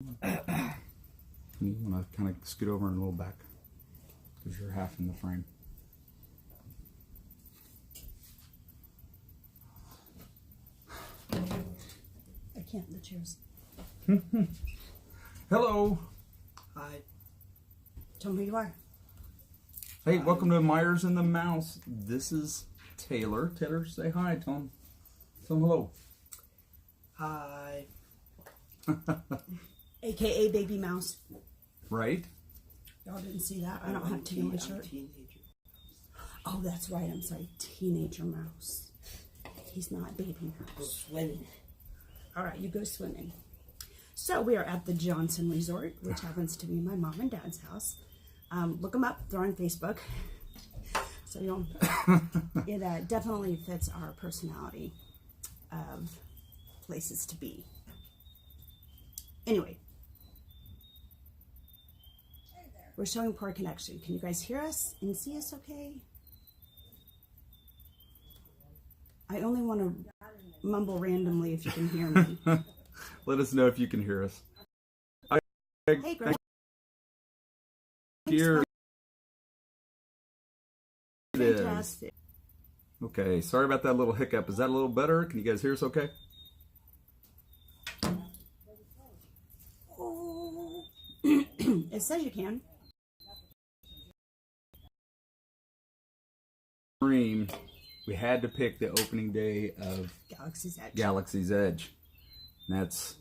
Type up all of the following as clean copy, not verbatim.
You want to kind of scoot over and a little back because you're half in the frame. I can't, the chairs. Hello. Hi. Tell me who you are. Hey, welcome to Meyers and the Mouse. This is Taylor. Taylor, say hi. Tell him hello. Hi. AKA Baby Mouse. Right? Y'all didn't see that. I don't have tea on my shirt. Teenager. Oh, that's right. I'm sorry. Teenager mouse. He's not baby mouse. Swimming. All right, you go swimming. So we are at the Johnson Resort, which happens to be my mom and dad's house. Look them up. They're on Facebook. So you'll. It definitely fits our personality of places to be. Anyway, we're showing poor connection. Can you guys hear us and see us okay? I only want to mumble randomly if you can hear me. Let us know if you can hear us. Hey, Greg. Here it is. Fantastic. Okay, sorry about that little hiccup. Is that a little better? Can you guys hear us okay? Oh. It says you can. Dream. We had to pick the opening day of Galaxy's Edge. And that's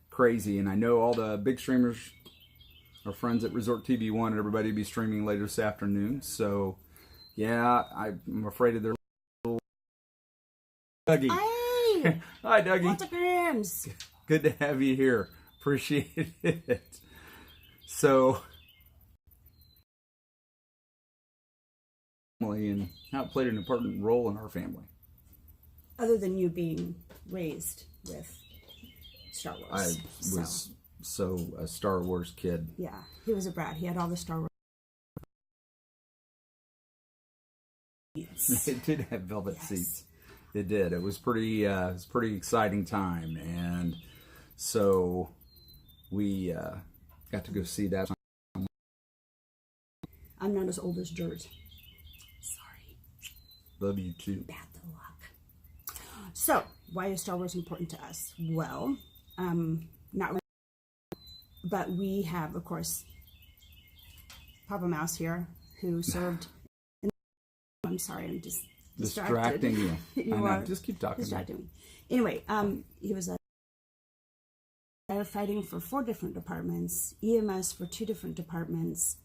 crazy. And I know all the big streamers, our friends at Resort TV, wanted everybody to be streaming later this afternoon. So, yeah, I'm afraid of their little Dougie. Hey! Hi, Dougie. Lots of grams. Good to have you here. Appreciate it. So, and how it played an important role in our family. Other than you being raised with Star Wars. I was so a Star Wars kid. Yeah, he was a brat. He had all the Star Wars. It did have velvet Yes. seats. It did. It was pretty exciting time, and so we got to go see that. I'm not as old as dirt. Sorry. Love you too. Bad luck. So, why is Star Wars important to us? Well, not really, but we have, of course, Papa Mouse here, who served. I'm sorry, I'm just Distracting you. You I know. are Just keep talking. distracting me. Anyway, he was firefighting for 4 different departments, EMS for 2 different departments,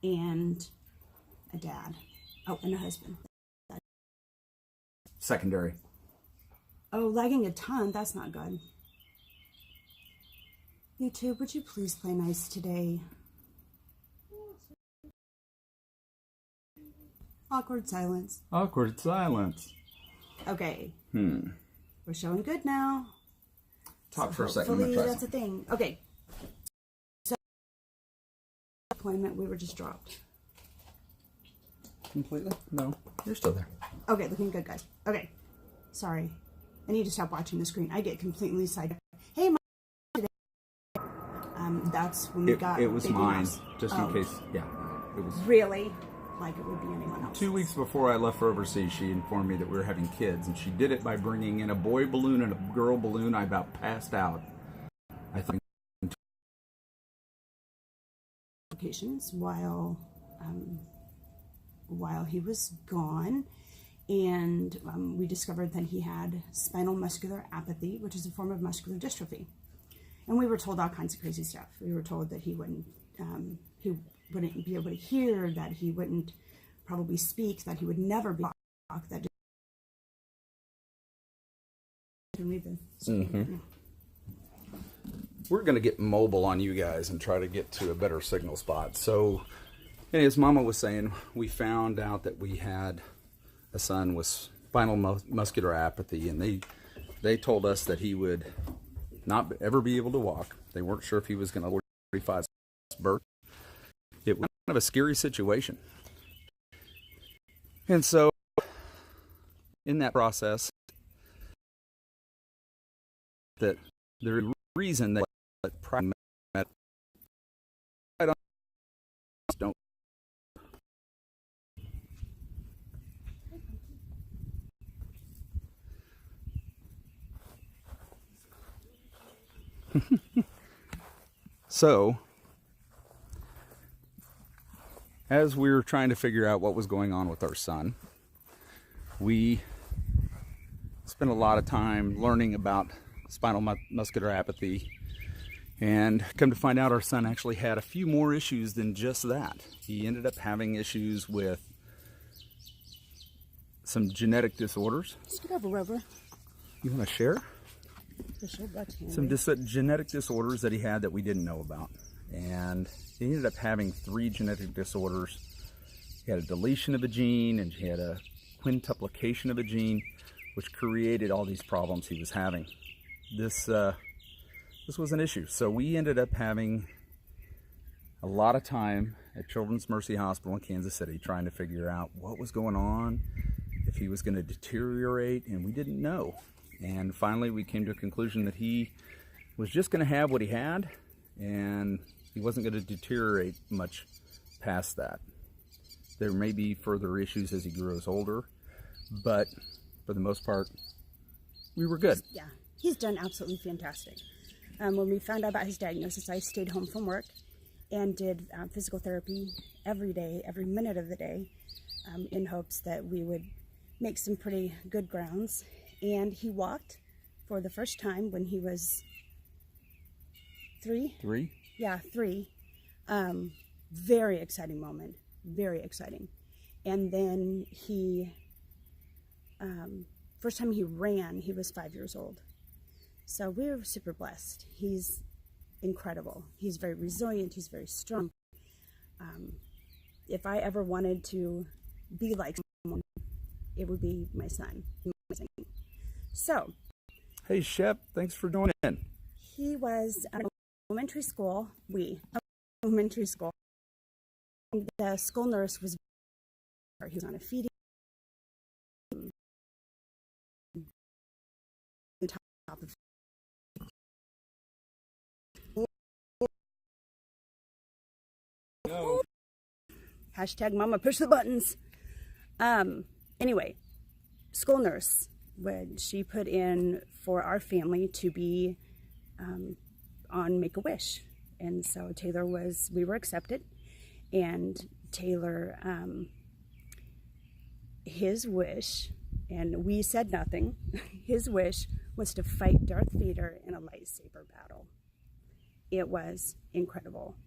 and a dad. Oh, and a husband. Secondary. Oh, lagging a ton. That's not good. YouTube, would you please play nice today? Awkward silence. Awkward silence. Okay. We're We're showing good now. Talk for a second. I'm Hopefully gonna try that's a thing. Okay. So, deployment, we were just dropped. completely? No, you're still there. Okay, looking good, guys. Okay. Sorry. I need to stop watching the screen. I get completely sidetracked. Hey, Mom. Today. That's when we got. It was Baby mine, Mouse. just in case. Yeah, it was. Really? Like it would be anyone else. 2 weeks before I left for overseas, she informed me that we were having kids, and she did it by bringing in a boy balloon and a girl balloon. I about passed out. I think Locations while he was gone, and we discovered that he had spinal muscular apathy, which is a form of muscular dystrophy. And we were told all kinds of crazy stuff. We were told that he wouldn't be able to hear, that he wouldn't probably speak, that he would never be talk. That we're going to get mobile on you guys and try to get to a better signal spot. So, as Mama was saying, we found out that we had a son with spinal muscular apathy, and they told us that he would not ever be able to walk. They weren't sure if he was going to 45 birth. It was kind of a scary situation. And so, in that process, that the reason that So, as we were trying to figure out what was going on with our son, we spent a lot of time learning about spinal muscular apathy, and come to find out our son actually had a few more issues than just that. He ended up having issues with some genetic disorders. Scoot over, Rover. You want to share? Some genetic disorders that he had that we didn't know about. And he ended up having 3 genetic disorders. He had a deletion of a gene, and he had a quintuplication of a gene, which created all these problems he was having. This was an issue. So we ended up having a lot of time at Children's Mercy Hospital in Kansas City trying to figure out what was going on, if he was going to deteriorate, and we didn't know. And finally we came to a conclusion that he was just going to have what he had, and he wasn't going to deteriorate much past that. There may be further issues as he grows older, but for the most part, we were good. Yeah, he's done absolutely fantastic. When we found out about his diagnosis, I stayed home from work and did physical therapy every day, every minute of the day, in hopes that we would make some pretty good grounds. And he walked for the first time when he was 3. 3? Yeah, 3. Very exciting moment. Very exciting. And then he, first time he ran, he was 5 years old. So we were super blessed. He's incredible. He's very resilient. He's very strong. If I ever wanted to be like someone, it would be my son. So, hey Shep, thanks for joining. He was at elementary school. Elementary school. And the school nurse was. He was on a feeding. Top of. No. Hashtag Mama push the buttons. Anyway, school nurse, when she put in for our family to be on Make-A-Wish. And so we were accepted, and Taylor, his wish, and we said nothing, his wish was to fight Darth Vader in a lightsaber battle. It was incredible.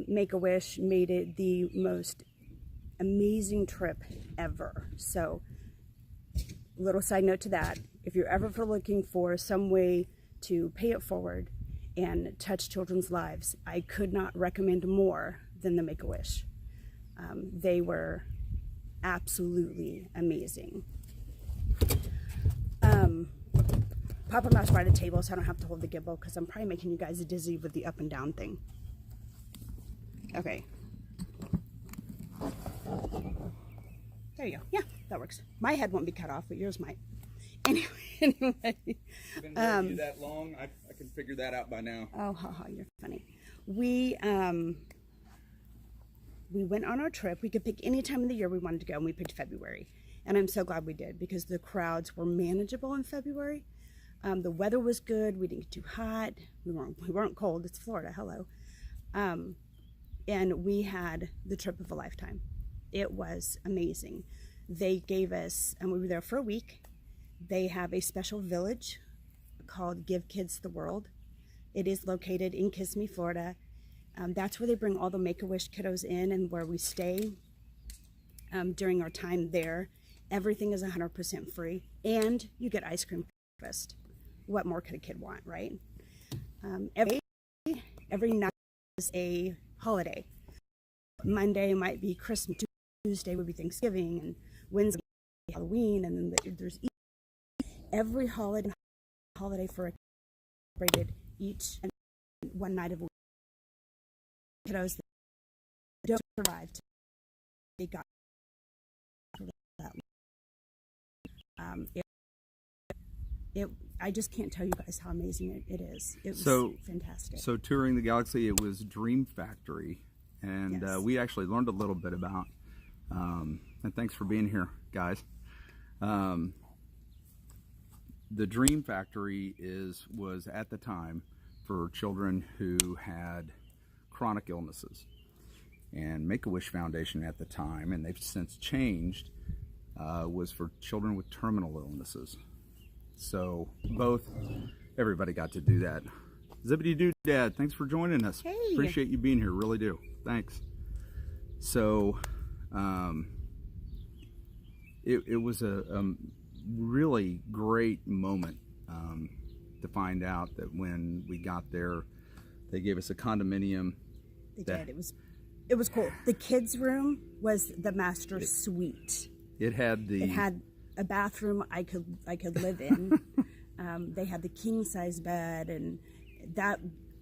Make-A-Wish made it the most amazing trip ever. So, little side note to that, if you're ever looking for some way to pay it forward and touch children's lives, I could not recommend more than the Make-A-Wish. They were absolutely amazing. Papa Mouse by the table so I don't have to hold the gimbal, because I'm probably making you guys dizzy with the up and down thing. Okay. There you go. Yeah, that works. My head won't be cut off, but yours might. Anyway. Been with you that long, I can figure that out by now. Oh, haha, you're funny. We went on our trip. We could pick any time of the year we wanted to go, and we picked February. And I'm so glad we did, because the crowds were manageable in February. The weather was good. We didn't get too hot. We weren't cold. It's Florida. Hello. And we had the trip of a lifetime. It was amazing. They gave us, and we were there for a week. They have a special village called Give Kids the World. It is located in Kissimmee, Florida. That's where they bring all the Make-A-Wish kiddos in, and where we stay during our time there. Everything is 100% free, and you get ice cream breakfast. What more could a kid want, right? Every night is a holiday. Monday might be Christmas, Tuesday would be Thanksgiving, and Wednesday Halloween, and then there's every holiday for a kid celebrated each and one night of a week. Kiddos that don't survive, they got that. I just can't tell you guys how amazing it is. It was fantastic. So touring the galaxy, it was Dream Factory, and Yes. We actually learned a little bit about, and thanks for being here, guys. The Dream Factory was at the time for children who had chronic illnesses. And Make-A-Wish Foundation at the time, and they've since changed, was for children with terminal illnesses. So everybody got to do that. Zippity doo, Dad, thanks for joining us. Hey. Appreciate you being here, really do. Thanks. So it was a really great moment to find out that when we got there, they gave us a condominium. They did. It was cool. The kids' room was the master suite. It had a bathroom I could live in. They had the king size bed, and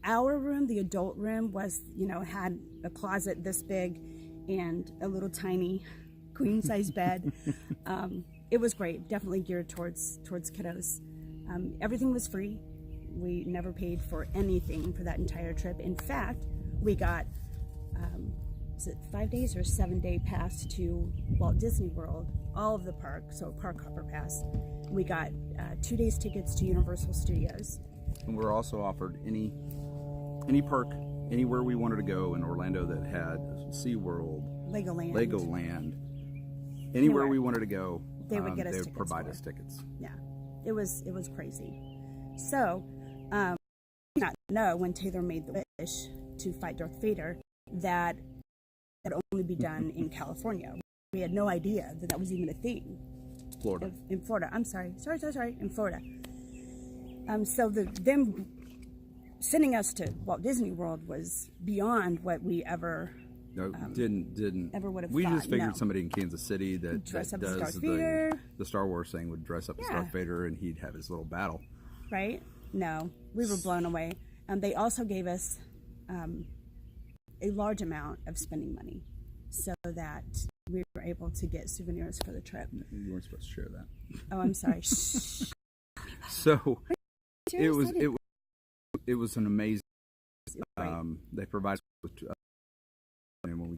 our room, the adult room, was had a closet this big and a little tiny queen size bed. It was great. Definitely geared towards kiddos. Everything was free. We never paid for anything for that entire trip. In fact, we got is it 5 days or 7 day pass to Walt Disney World, all of the parks, so park hopper pass. We got 2 days tickets to Universal Studios. And we're also offered any park, anywhere we wanted to go in Orlando that had SeaWorld, Legoland, anywhere we wanted to go, they would get us they tickets would provide for. us tickets. Yeah, it was crazy. So, I did not know when Taylor made the wish to fight Darth Vader that that would only be done in California. We had no idea that was even a thing. Florida. In Florida. I'm sorry. In Florida. So them sending us to Walt Disney World was beyond what we ever No, didn't ever would have we thought. just figured No. somebody in Kansas City that Dress up as does Darth Vader. the Star Wars thing would dress up as Yeah. Darth Vader and he'd have his little battle. Right? No, we were blown away. They also gave us a large amount of spending money so that we were able to get souvenirs for the trip. You weren't supposed to share that. Oh, I'm sorry. Shh. So Seriously? it was an amazing. Right. They provided us with, and when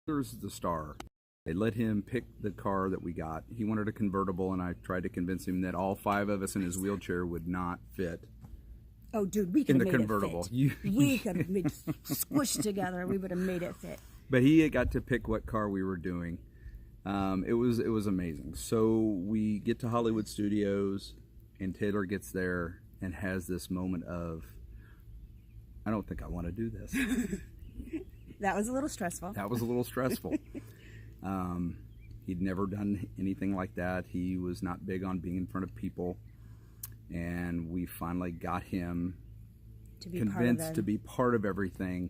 there's the star. They let him pick the car that we got. He wanted a convertible, and I tried to convince him that all 5 of us in his wheelchair would not fit. Oh, dude, we could In have the made convertible. it fit. We could have been squished together. We would have made it fit. But he had got to pick what car we were doing. It was amazing. So we get to Hollywood Studios, and Taylor gets there and has this moment of, I don't think I want to do this. That was a little stressful. That was a little stressful. He'd never done anything like that. He was not big on being in front of people. And we finally got him To be convinced to be part of everything.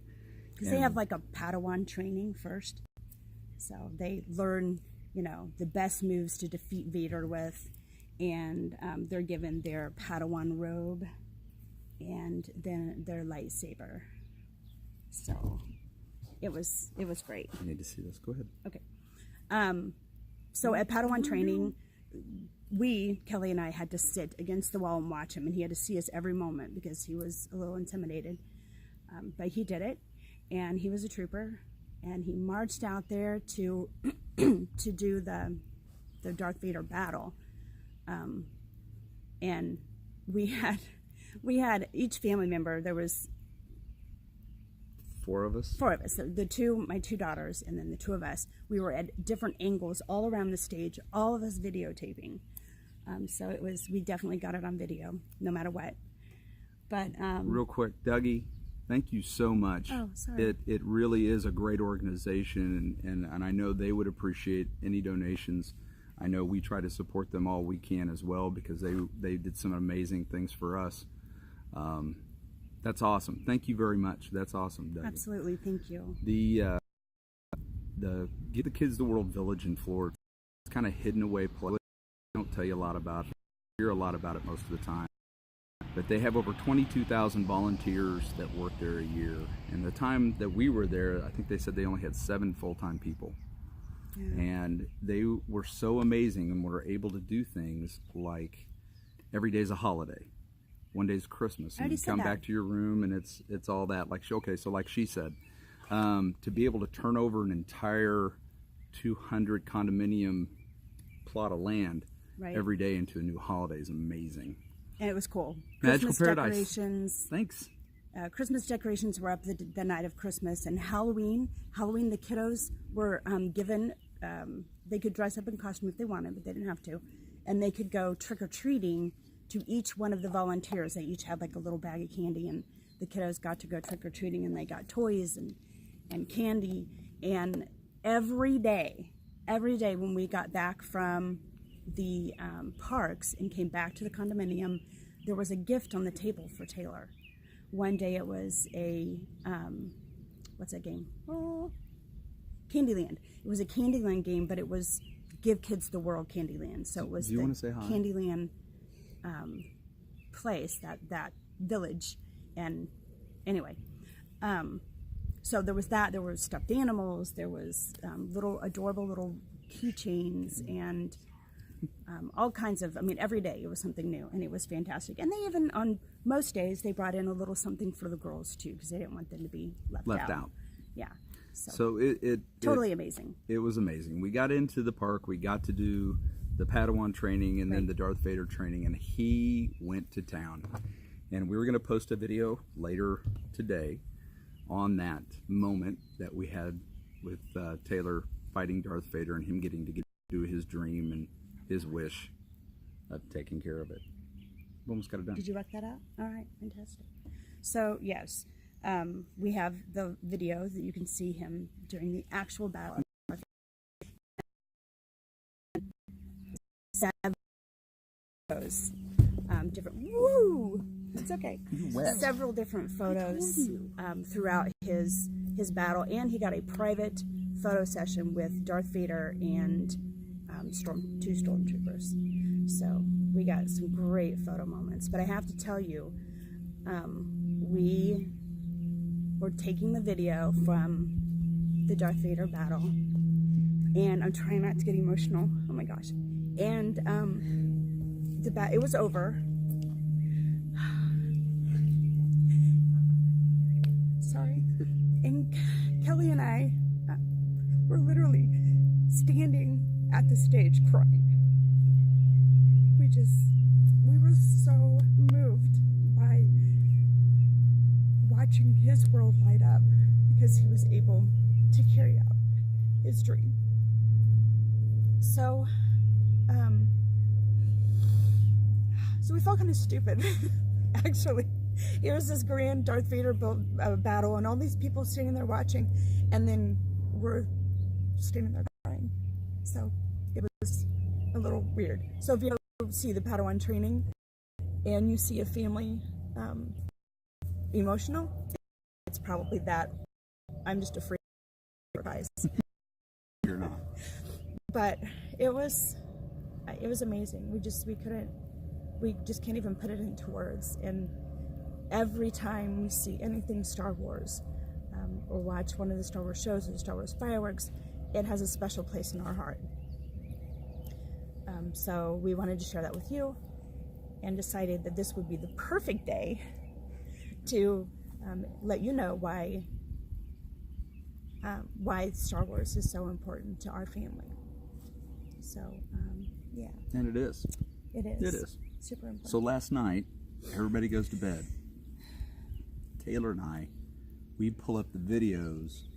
Because they have like a Padawan training first. So they learn, the best moves to defeat Vader with. And they're given their Padawan robe and then their lightsaber. So it was great. I need to see this. Go ahead. Okay. So at Padawan training, Kelly and I had to sit against the wall and watch him, and he had to see us every moment because he was a little intimidated. But he did it, and he was a trooper, and he marched out there to to do the Darth Vader battle. And we had each family member. There was 4 of us. 4 of us. So my 2 daughters, and then the 2 of us. We were at different angles all around the stage, all of us videotaping. So we definitely got it on video, no matter what. But Real quick, Dougie, thank you so much. Oh, sorry. It really is a great organization, and I know they would appreciate any donations. I know we try to support them all we can as well because they did some amazing things for us. That's awesome. Thank you very much. That's awesome, Dougie. absolutely, thank you. The Give the Kids the World Village in Florida. It's kind of hidden away place. I don't tell you a lot about it. I hear a lot about it most of the time. But they have over 22,000 volunteers that work there a year. And the time that we were there, I think they said they only had 7 full-time people. Yeah. And they were so amazing and were able to do things like every day's a holiday. One day's Christmas. I And already you said come that. back to your room and it's all that. Like she said, to be able to turn over an entire 200 condominium plot of land Right. every day into a new holiday is amazing. And it was cool. Magical Christmas paradise. decorations. Thanks. Christmas decorations were up the night of Christmas, and Halloween, the kiddos were given, they could dress up in costume if they wanted, but they didn't have to. And they could go trick-or-treating to each one of the volunteers. They each had like a little bag of candy, and the kiddos got to go trick-or-treating, and they got toys and candy. And every day when we got back from the parks and came back to the condominium, there was a gift on the table for Taylor. One day it was a, what's that game? Oh, Candyland. It was a Candyland game, but it was Give Kids the World Candyland. So it was Do you the want to say hi? Candyland place, that village. And anyway, so there was that. There were stuffed animals. There was little adorable little keychains and all kinds of, every day it was something new, and it was fantastic. And they even, on most days, they brought in a little something for the girls too, because they didn't want them to be left out. Yeah. So it totally amazing. It was amazing. We got into the park. We got to do the Padawan training and then the Darth Vader training, and he went to town. And we were going to post a video later today on that moment that we had with Taylor fighting Darth Vader and him getting to do his dream and his wish of taking care of it. We almost got it done. Did you work that out? All right, fantastic. So yes, we have the video that you can see him during the actual battle. Different. Woo! It's okay. Several different photos throughout his battle, and he got a private photo session with Darth Vader and two stormtroopers. So we got some great photo moments. But I have to tell you, we were taking the video from the Darth Vader battle, and I'm trying not to get emotional. Oh my gosh! And it was over. Sorry. And Kelly and I were literally standing at the stage crying. We were so moved by watching his world light up because he was able to carry out his dream. So we felt kind of stupid, actually. It was this grand Darth Vader battle, and all these people standing there watching, and then we're standing there crying. So it was a little weird. So if you ever see the Padawan training and you see a family emotional, it's probably that. I'm just afraid of surprise. You're not. But it was amazing. We just can't even put it into words. And every time we see anything Star Wars, or watch one of the Star Wars shows or the Star Wars fireworks, it has a special place in our heart. So we wanted to share that with you, and decided that this would be the perfect day to let you know why Star Wars is so important to our family. So yeah. And it is. It is. It is. Super important. So last night, everybody goes to bed. Taylor and I, we pull up the videos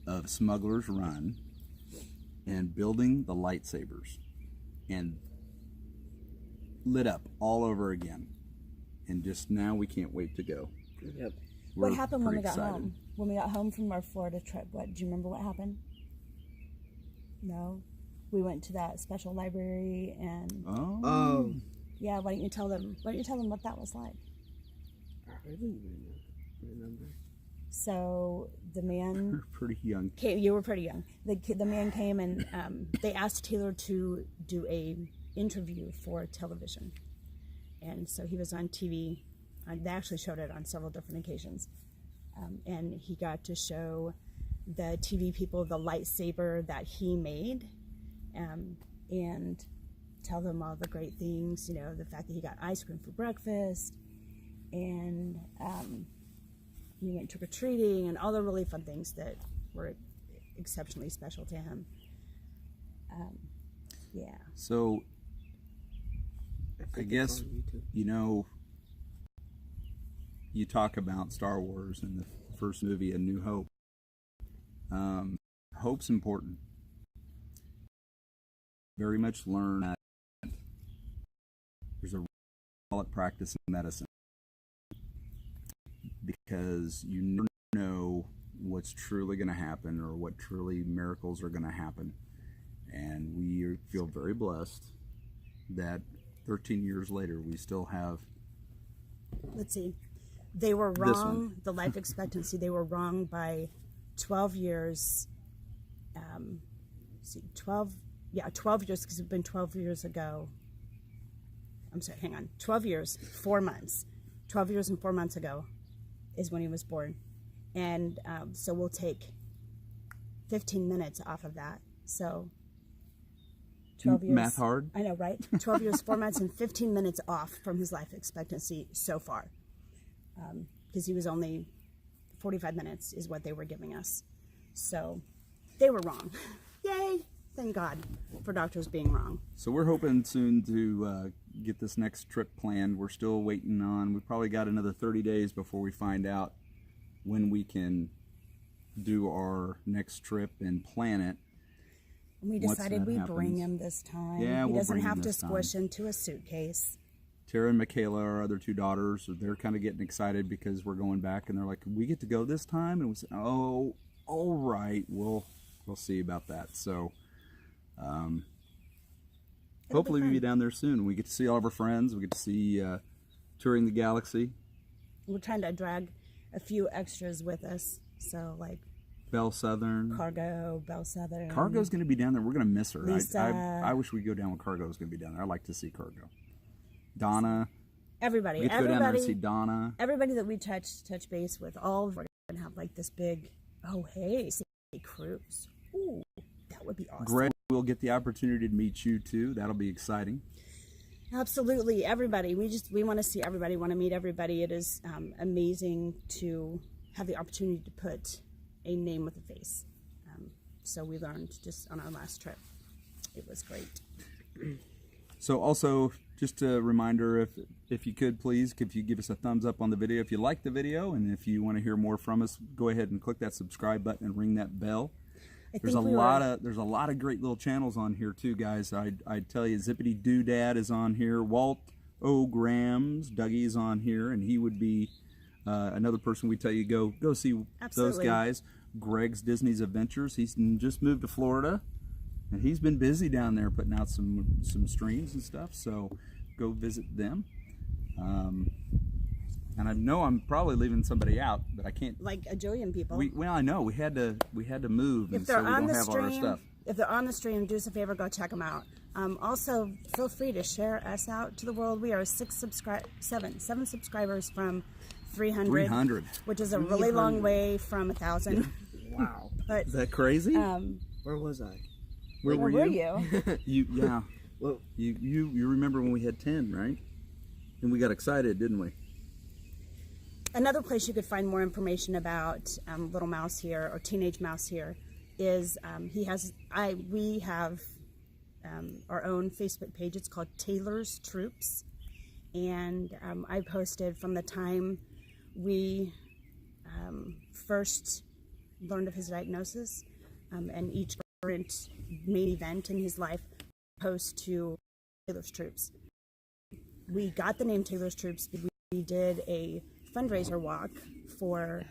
of Smuggler's Run and building the lightsabers, and lit up all over again. And just now we can't wait to go. Yep. What happened when we got excited. home? When we got home from our Florida trip, do you remember what happened? No? We went to that special library and... Oh. Yeah, why don't you tell them what that was like? I didn't even remember. So the man... You're pretty young. You were pretty young. The man came and they asked Taylor to do a interview for television. And so he was on TV. They actually showed it on several different occasions. And he got to show the TV people the lightsaber that he made, and tell them all the great things, the fact that he got ice cream for breakfast, and he went trick-or-treating, and all the really fun things that were exceptionally special to him. Yeah. So think I it's guess, on YouTube. you know, you talk about Star Wars and the first movie, A New Hope. Hope's important. Very much learn that there's a solid practice in medicine, because you never know what's truly going to happen or what truly miracles are going to happen. And we feel very blessed that 13 years later we still have. Let's see. They were This wrong. one. The life expectancy, they were wrong by 12 years. 12 years, because it's been 12 years ago. I'm sorry, hang on. 12 years, 4 months. 12 years and 4 months ago is when he was born. And so we'll take 15 minutes off of that. So 12 years. Math hard? I know, right? 12 years, 4 months, and 15 minutes off from his life expectancy so far. Because he was only 45 minutes is what they were giving us. So they were wrong. Yay! Thank God for doctors being wrong. So we're hoping soon to get this next trip planned. We're still waiting on, we probably got another 30 days before we find out when we can do our next trip and plan it. And we Once decided that we'd happens. bring him this time. Yeah, he we'll doesn't bring him have to this time. squish into a suitcase. Tara and Michaela, our other two daughters, they're kind of getting excited because we're going back, and they're like, "We get to go this time?" And we said, "Oh, all right, we'll see about that." So hopefully we'll be down there soon. We get to see all of our friends. We get to see touring the galaxy. We're trying to drag a few extras with us. So like Belle Southern. Cargo, Belle Southern. Cargo's going to be down there. We're going to miss her. Lisa. I wish we'd go down when Cargo's going to be down there. I'd like to see Cargo. Donna. Everybody. We get to go down there and see Donna. Everybody that we touch base with, all of them are gonna have like this big, oh hey, say cruise. Ooh, that would be awesome. Greg will get the opportunity to meet you too. That'll be exciting. Absolutely, everybody. We want to see everybody. Want to meet everybody. It is amazing to have the opportunity to put a name with a face. So we learned just on our last trip. It was great. So also, just a reminder, if you could please, if you give us a thumbs up on the video, if you like the video, and if you want to hear more from us, go ahead and click that subscribe button and ring that bell. There's a lot of great little channels on here too, guys. I tell you, Zippity Doodad is on here. Walt O. Grams, Dougie's on here, and he would be another person we tell you go see. Absolutely. Those guys. Greg's Disney's Adventures. He's just moved to Florida, and he's been busy down there putting out some streams and stuff. So go visit them. And I know I'm probably leaving somebody out, but I can't. Like a jillion people. Well, I know we had to move, and so we don't have all our stuff. If they're on the stream, do us a favor, go check them out. Also, feel free to share us out to the world. We are seven subscribers from 300. 300, which is a really long way from 1,000. Wow. But, is that crazy? Where was I? Where were you? Yeah. Well, you remember when we had 10, right? And we got excited, didn't we? Another place you could find more information about Little Mouse here, or Teenage Mouse here, is we have our own Facebook page. It's called Taylor's Troops, and I posted from the time we first learned of his diagnosis, and each current main event in his life post to Taylor's Troops. We got the name Taylor's Troops because we did a fundraiser walk for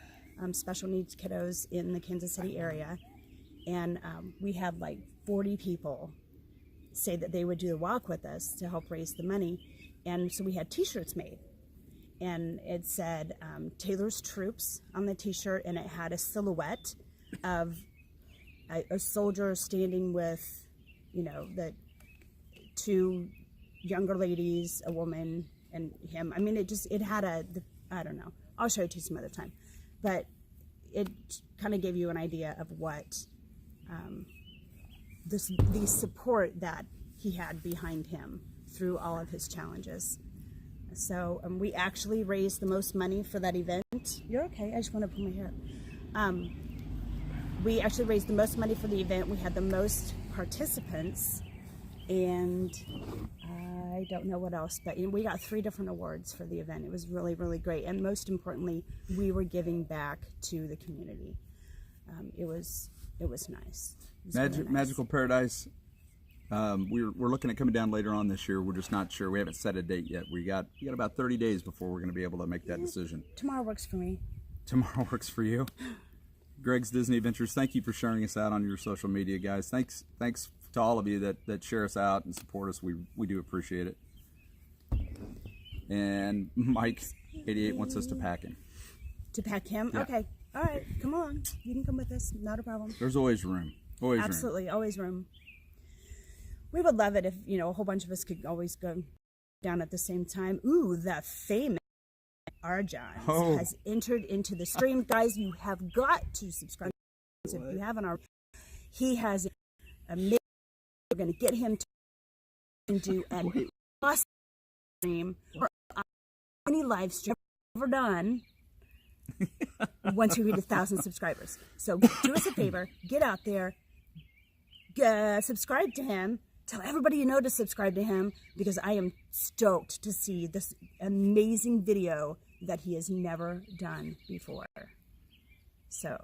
special needs kiddos in the Kansas City area, and we had like 40 people say that they would do the walk with us to help raise the money. And so we had t-shirts made, and it said Taylor's Troops on the t-shirt, and it had a silhouette of a soldier standing with, the two younger ladies, a woman and him. I mean, it had I don't know. I'll show it to you some other time. But it kind of gave you an idea of what the support that he had behind him through all of his challenges. So we actually raised the most money for that event. You're okay. I just want to pull my hair up. We actually raised the most money for the event. We had the most participants, and I I don't know what else, but we got 3 different awards for the event. It was really, really great. And most importantly, we were giving back to the community. It was nice. It was really nice. Magical Paradise. We're looking at coming down later on this year. We're just not sure. We haven't set a date yet. We got about 30 days before we're going to be able to make that decision. Tomorrow works for me. Tomorrow works for you. Greg's Disney Adventures. Thank you for sharing us out on your social media, guys. Thanks to all of you that share us out and support us. We do appreciate it. And Mike 88 wants us to pack him. To pack him? Yeah. Okay. All right. Come on. You can come with us. Not a problem. There's always room. Always room. Absolutely. Always room. We would love it if, a whole bunch of us could always go down at the same time. Ooh, the famous Arjun has entered into the stream. Guys, you have got to subscribe. If you haven't already, he has a we're going to get him to do an awesome stream or any live stream ever done once we reach 1,000 subscribers. So do us a favor, get out there, subscribe to him. Tell everybody you know to subscribe to him, because I am stoked to see this amazing video that he has never done before. So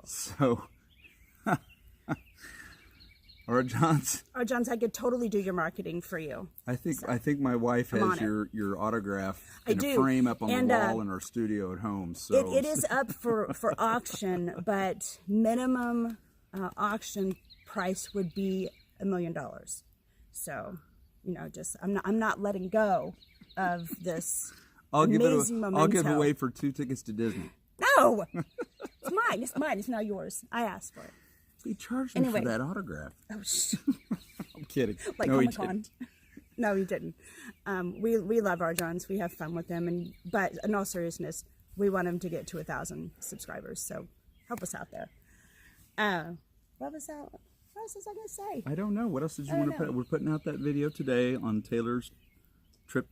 Arjun's, I could totally do your marketing for you. I think my wife has your autograph in a frame up on the wall in our studio at home. So it is up for auction, but minimum auction price would be $1 million. So, I'm not letting go of this amazing memento. I'll give away for 2 tickets to Disney. No, it's mine. It's mine. It's not yours. I asked for it. He charged me for that autograph. Oh, I'm kidding. Like no, he Comic-Con. didn't. No, he didn't. We love our Johns. We have fun with them, but in all seriousness, we want him to get to 1,000 subscribers. So help us out there. What was that? What else was I gonna say? I don't know. What else did you want to put? We're putting out that video today on Taylor's trip.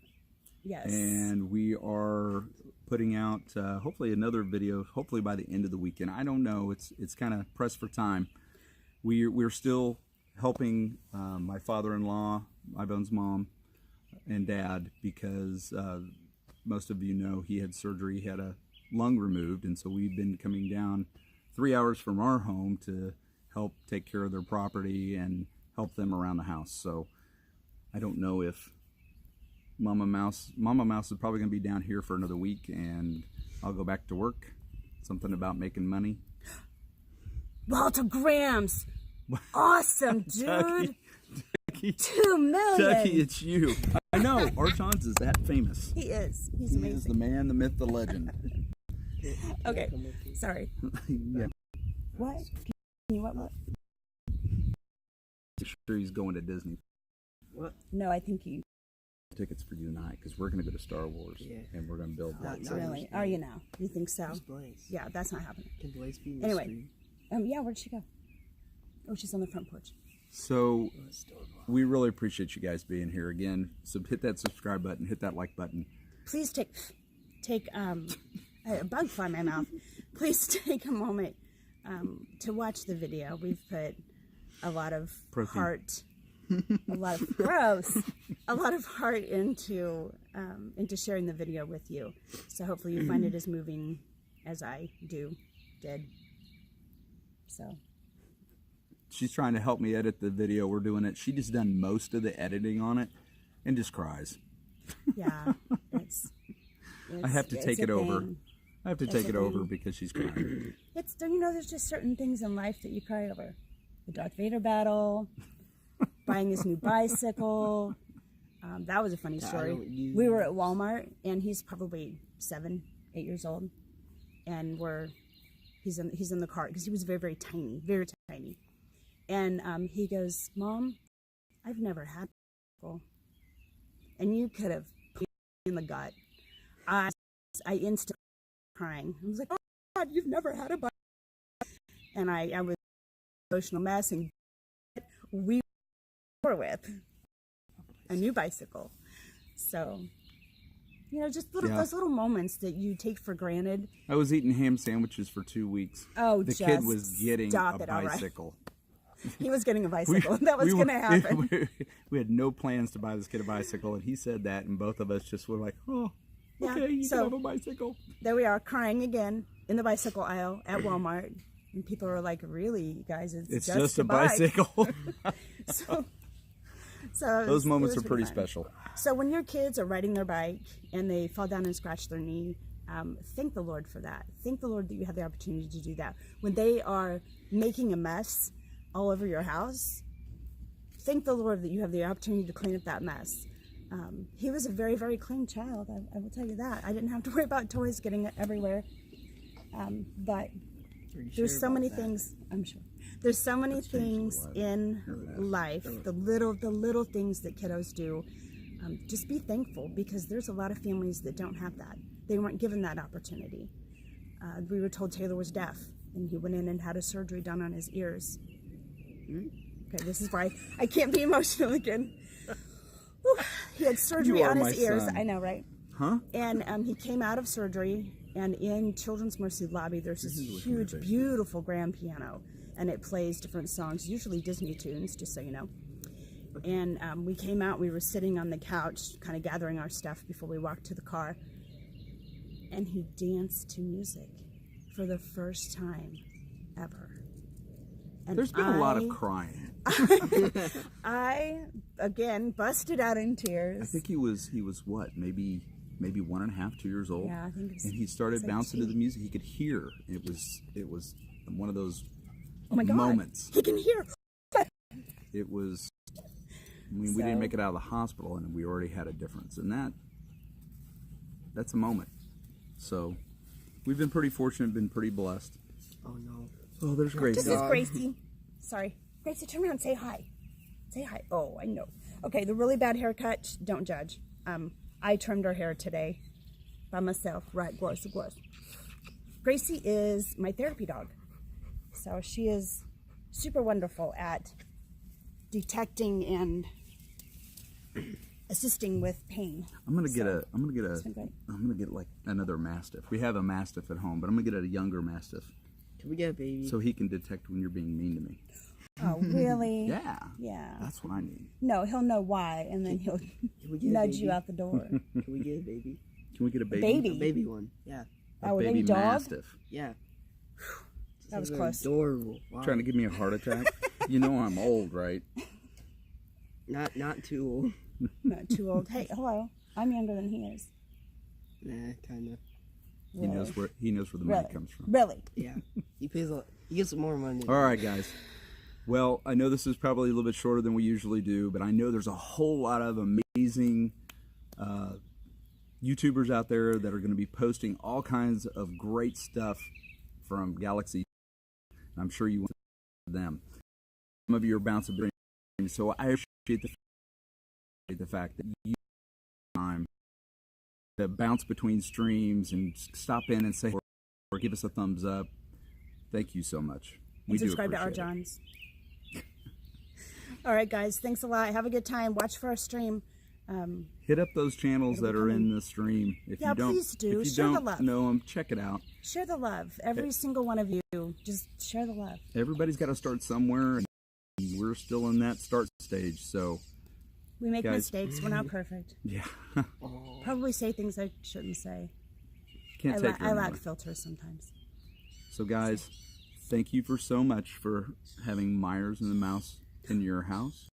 Yes. And we are putting out hopefully another video, hopefully by the end of the weekend. I don't know. It's kind of pressed for time. We're still helping my father-in-law, my bones mom, and dad, because most of you know he had surgery. He had a lung removed, and so we've been coming down 3 hours from our home to help take care of their property and help them around the house. So I don't know if Mama Mouse is probably going to be down here for another week, and I'll go back to work. Something about making money. Walter Graham's awesome, dude. Ducky, 2 million. Ducky, it's you. I know. Archons is that famous. He is. He's amazing. He is the man, the myth, the legend. Okay. Sorry. Yeah. What? Can you what? Sure, he's going to Disney. What? No, I think you. Tickets for you and I, because we're going to go to Star Wars, and we're going to build that. Really? Are you now? You think so? Where's Blaze? Yeah, that's not happening. Can Blaze be in the Anyway, stream? yeah, where'd she go? Oh, she's on the front porch. So we really appreciate you guys being here again. So hit that subscribe button, hit that like button. Please take a bug fly in my mouth. Please take a moment to watch the video. We've put a lot of heart, a lot of a lot of heart into sharing the video with you. So hopefully you find it as moving as I did. So she's trying to help me edit the video. We're doing it. She just done most of the editing on it and just cries. Yeah, I have to take it over. I have to take it over because she's crying. There's just certain things in life that you cry over. The Darth Vader battle, buying his new bicycle. That was a funny story. We were at Walmart, and he's probably 7, 8 years old, and he's in the car because he was very, very tiny, very tiny. And he goes, "Mom, I've never had a bicycle," and you could have in the gut. I instantly crying. I was like, "Oh God, you've never had a bicycle," and I was emotional mess, and we were with a new bicycle. So, just those little moments that you take for granted. I was eating ham sandwiches for 2 weeks. Oh, the kid was getting a bicycle. All right. He was getting a bicycle. That was going to happen. We had no plans to buy this kid a bicycle, and he said that, and both of us just were like, oh, okay, Yeah, you so- can have a bicycle. There we are, crying again in the bicycle aisle at Walmart. And people are like, really, you guys, It's just just a bike." bicycle. So Those moments it was are pretty fun. special. So when your kids are riding their bike and they fall down and scratch their knee, thank the Lord for that. Thank the Lord that you have the opportunity to do that. When they are making a mess all over your house, thank the Lord that you have the opportunity to clean up that mess. He was a very, very clean child. I will tell you that. I didn't have to worry about toys getting everywhere. But there's so many things, I'm sure. There's so many things in life, the little things that kiddos do. Just be thankful, because there's a lot of families that don't have that. They weren't given that opportunity. We were told Taylor was deaf, and he went in and had a surgery done on his ears. Okay, this is why I can't be emotional again. Whew. He had surgery You are on my his ears. son. I know, right? Huh? And he came out of surgery, and in Children's Mercy lobby, there's this huge, beautiful grand piano, and it plays different songs, usually Disney tunes, just so you know. And we came out, we were sitting on the couch, kind of gathering our stuff before we walked to the car, and he danced to music for the first time ever. And There's been a lot of crying. I, again, busted out in tears. I think he was what, maybe 1.5, 2 years old. Yeah, I think it was- And he started it's like bouncing to 2. the music. He could hear. It was one of those Oh my God, moments. he can hear. It was. I mean, we didn't make it out of the hospital, and we already had a difference, and that's a moment. So, we've been pretty fortunate, been pretty blessed. Oh no. Oh, there's Gracie. This is Gracie. Sorry. Gracie, turn around, say hi. Say hi. Oh, I know. Okay, the really bad haircut, don't judge. I trimmed her hair today by myself. Right, gross. Gracie is my therapy dog. So she is super wonderful at detecting and assisting with pain. I'm gonna get been great. I'm gonna get like another Mastiff. We have a Mastiff at home, but I'm gonna get a younger Mastiff Can we get a baby? so he can detect when you're being mean to me. Oh, really? Yeah. Yeah. That's what I need. No, he'll know why, and then he'll Can we get a nudge baby? you out the door. Can we get a baby? Can we get a baby? Baby? A baby one. Yeah. A Oh, a baby baby dog? Mastiff. Yeah. That was They're close. Adorable. Wow. Trying to give me a heart attack. You know I'm old, right? Not too old. Not too old. Hey, hello. I'm younger than he is. Nah, kind of. He knows where the money Really? comes from. Really? Yeah. He pays a lot. He gets more money. All right, guys. Well, I know this is probably a little bit shorter than we usually do, but I know there's a whole lot of amazing YouTubers out there that are going to be posting all kinds of great stuff from Galaxy. I'm sure you want them. Some of you are bouncing between, so I appreciate the fact that you have time to bounce between streams and stop in and say or give us a thumbs up. Thank you so much. We And do subscribe to our appreciate it. Johns. All right, guys. Thanks a lot. Have a good time. Watch for our stream. Hit up those channels that are in the stream. If Yeah, you don't, please do. If you Share the don't love. know them, check it out. Share the love. Every single one of you. Just share the love. Everybody's got to start somewhere, and we're still in that start stage. So, We make Guys. mistakes. We're not perfect. yeah, Probably say things I shouldn't say. can't take it I lack anymore. filters sometimes. So, guys, thank you for so much for having Meyers and the Mouse in your house.